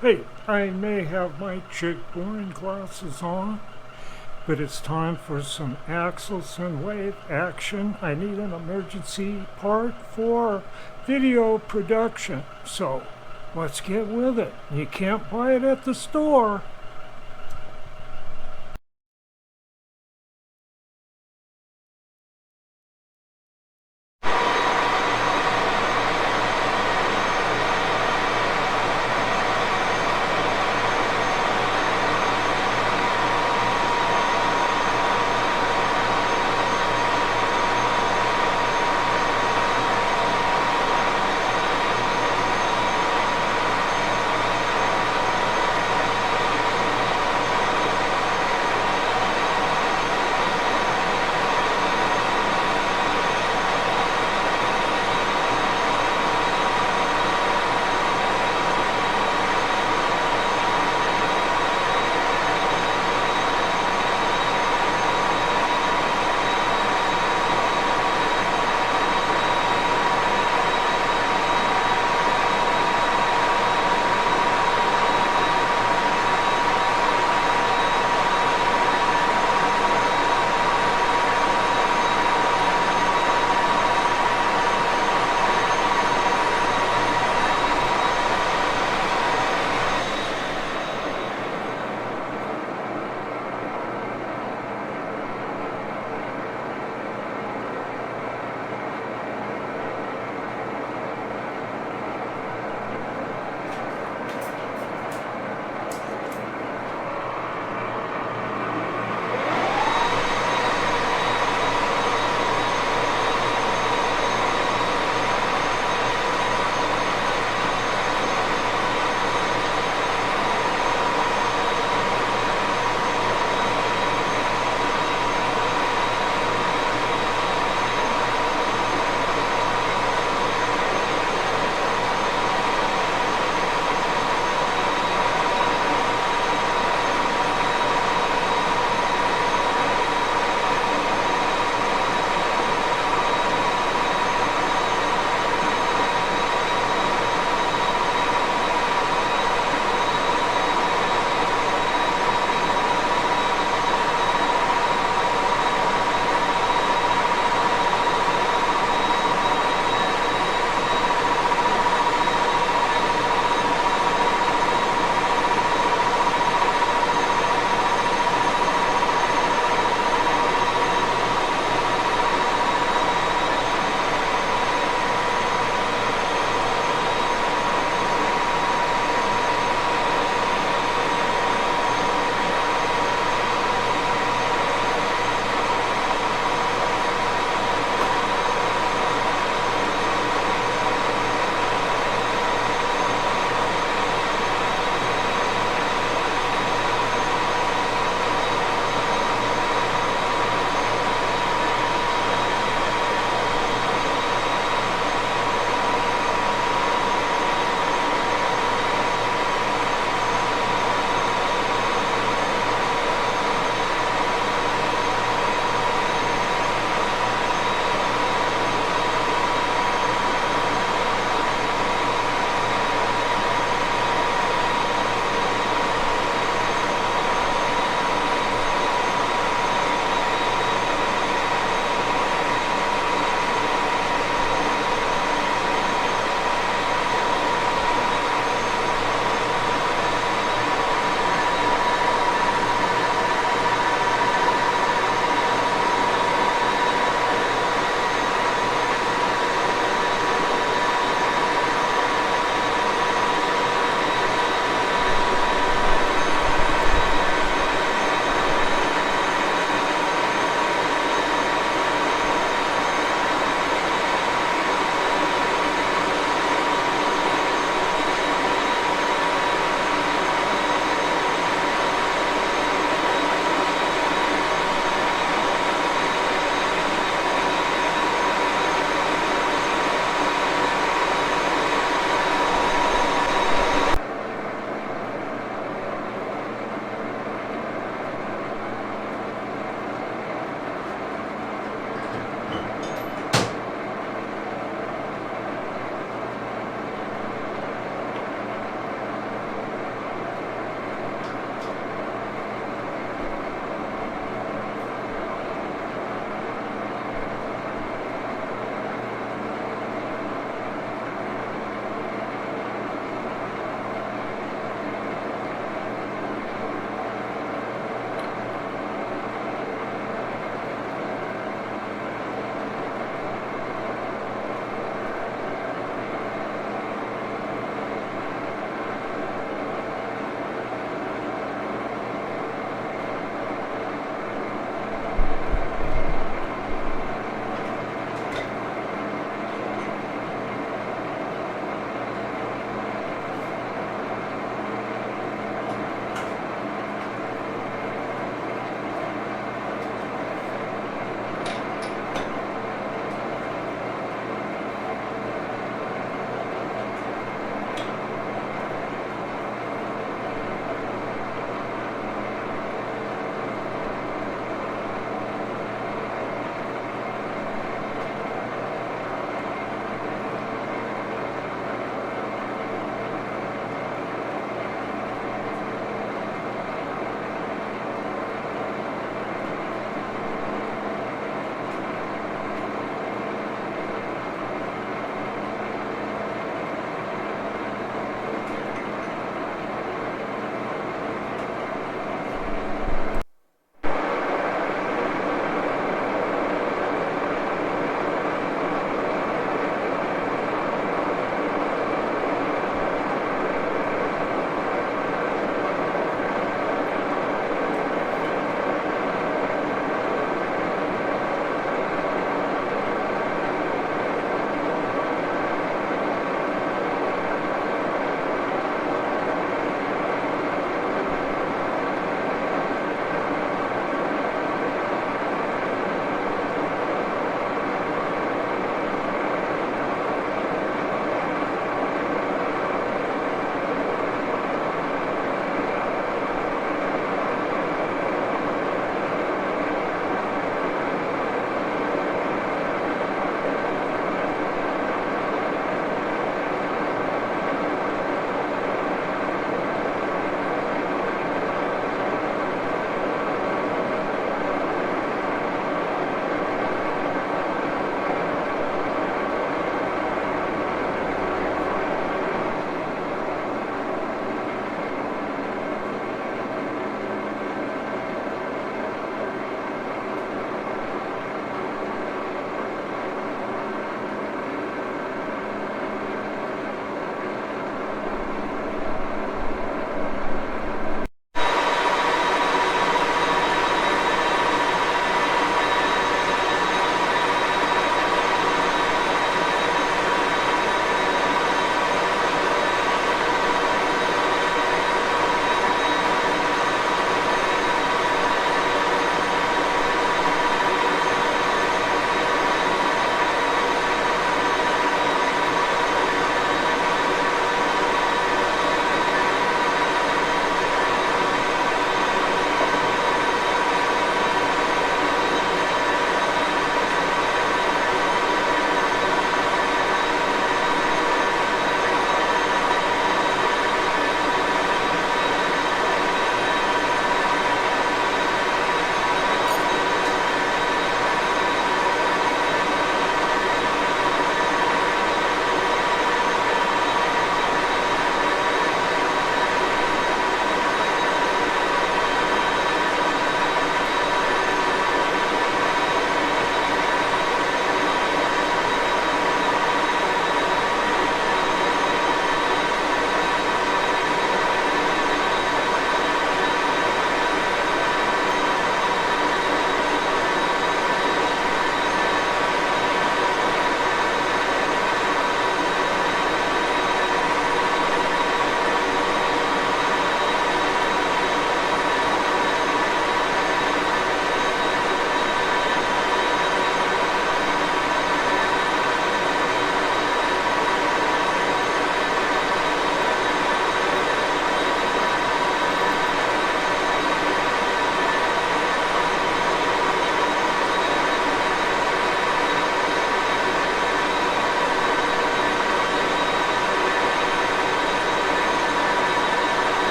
Hey, I may have my chick boring glasses on, but it's time for some Axelson lathe action. I need an emergency part for video production, so let's get with it. You can't buy it at the store.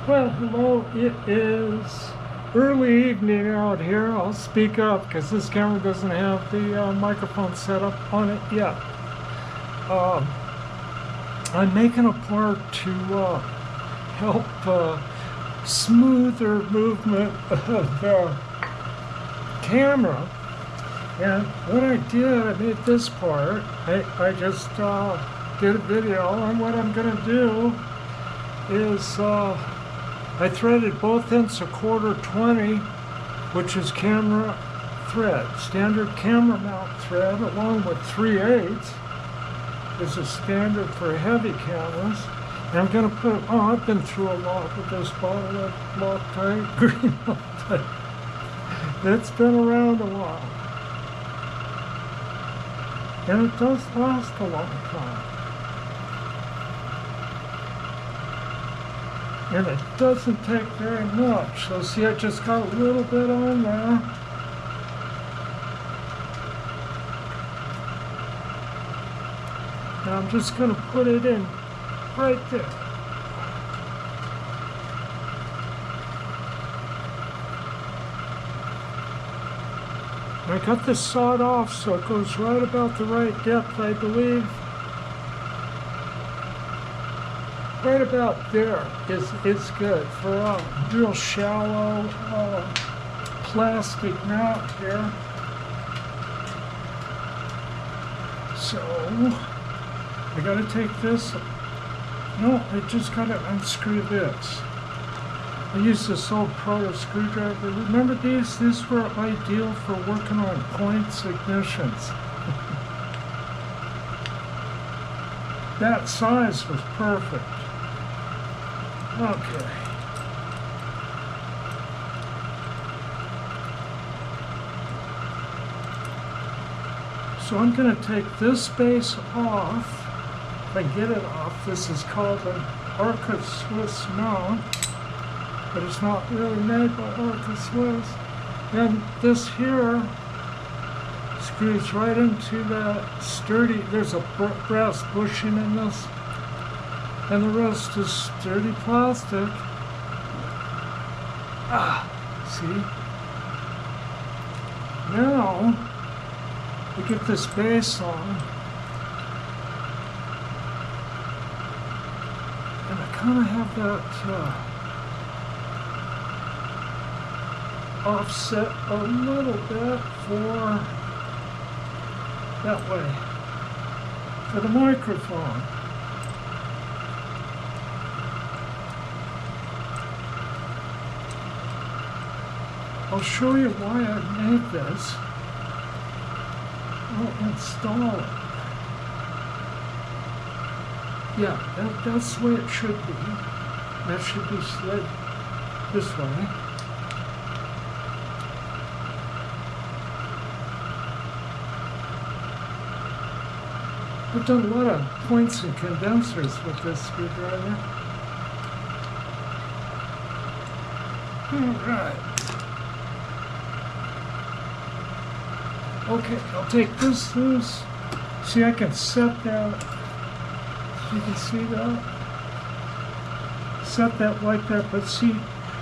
Well, hello, it is early evening out here. I'll speak up because this camera doesn't have the microphone set up on it yet. I'm making a part to help smoother movement of the camera. And what I did, I made this part. I just did a video, and what I'm going to do is I threaded both ends a 1/4 20, which is camera thread. Standard camera mount thread along with 3/8 is a standard for heavy cameras. And I'm going to put, I've been through a lot with this bottle of Loctite, green Loctite. It's been around a while. And it does last a long time. And it doesn't take very much. So see, I just got a little bit on there. Now I'm just going to put it in right there. I got this sawed off so it goes right about the right depth, I believe. Right about there is good for a real shallow plastic mount here. So I got to take this. No, I just got to unscrew this. I used this old proto screwdriver. Remember these? These were ideal for working on points ignitions. That size was perfect. Okay. So I'm going to take this base off. If I get it off, this is called an Arca Swiss mount, but it's not really made by Arca Swiss. And this here screws right into that sturdy, there's a brass bushing in this, and the rest is sturdy plastic. See? Now, we get this base on, and I kind of have that offset a little bit for that way, for the microphone. I'll show you why I made this. I'll install it. Yeah, that's the way it should be. That should be slid this way. I've done a lot of points and condensers with this screwdriver. All right. Okay, I'll take this loose. See, I can set that. You can see that. Set that like that, but see,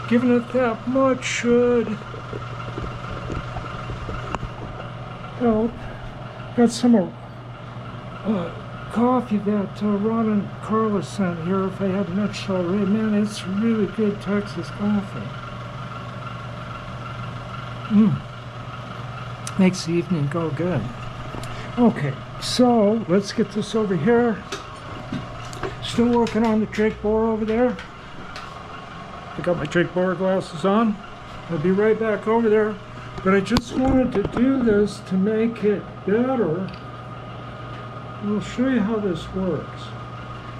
giving it that much should help. Got some coffee that Ron and Carla sent here, if I hadn't mentioned already. Man, it's really good Texas coffee. Makes the evening go good. Okay, so let's get this over here. Still working on the Jake Borer over there. I got my Jake Borer glasses on. I'll be right back over there. But I just wanted to do this to make it better. I'll show you how this works.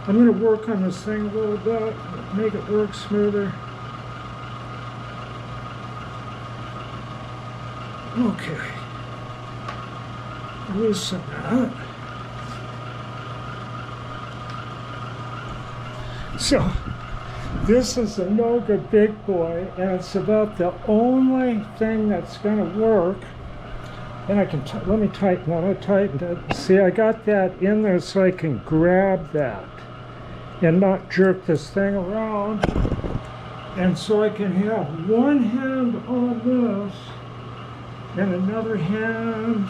I'm going to work on this thing a little bit, make it work smoother. Okay. Loosen that. So, this is a Noga Big Boy, and it's about the only thing that's going to work. And I can, let me tighten that. I tightened it. See, I got that in there so I can grab that and not jerk this thing around. And so I can have one hand on this and another hand,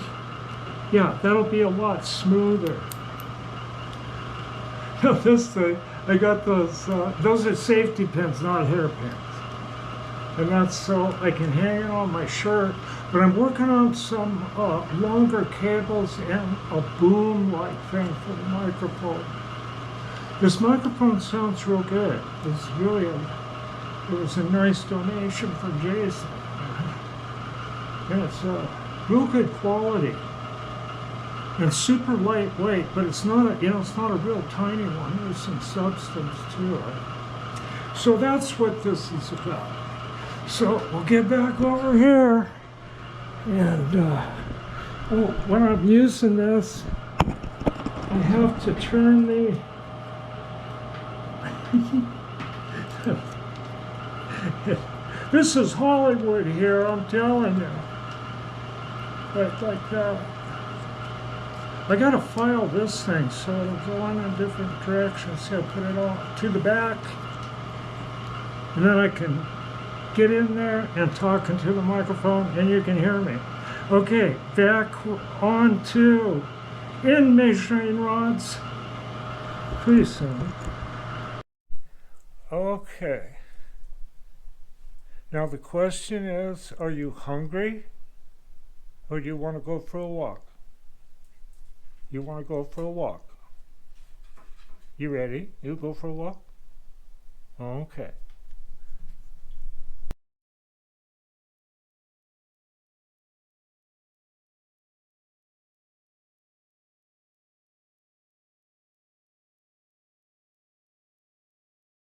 yeah, that'll be a lot smoother. This thing, I got those are safety pins, not hairpins. And that's so I can hang it on my shirt. But I'm working on some longer cables and a boom-like thing for the microphone. This microphone sounds real good. It was a nice donation from Jason. And it's real good quality and super lightweight, but it's not it's not a real tiny one. There's some substance to it. So that's what this is about. So we'll get back over here, and when I'm using this, I have to turn the this is Hollywood here, I'm telling you. Like that. I gotta file this thing so it'll go in a different direction. See, I put it all to the back, and then I can get in there and talk into the microphone, and you can hear me. Okay, back on to in measuring rods. Pretty soon. Okay. Now the question is, are you hungry? Or do you want to go for a walk? You want to go for a walk? You ready? You go for a walk? Okay.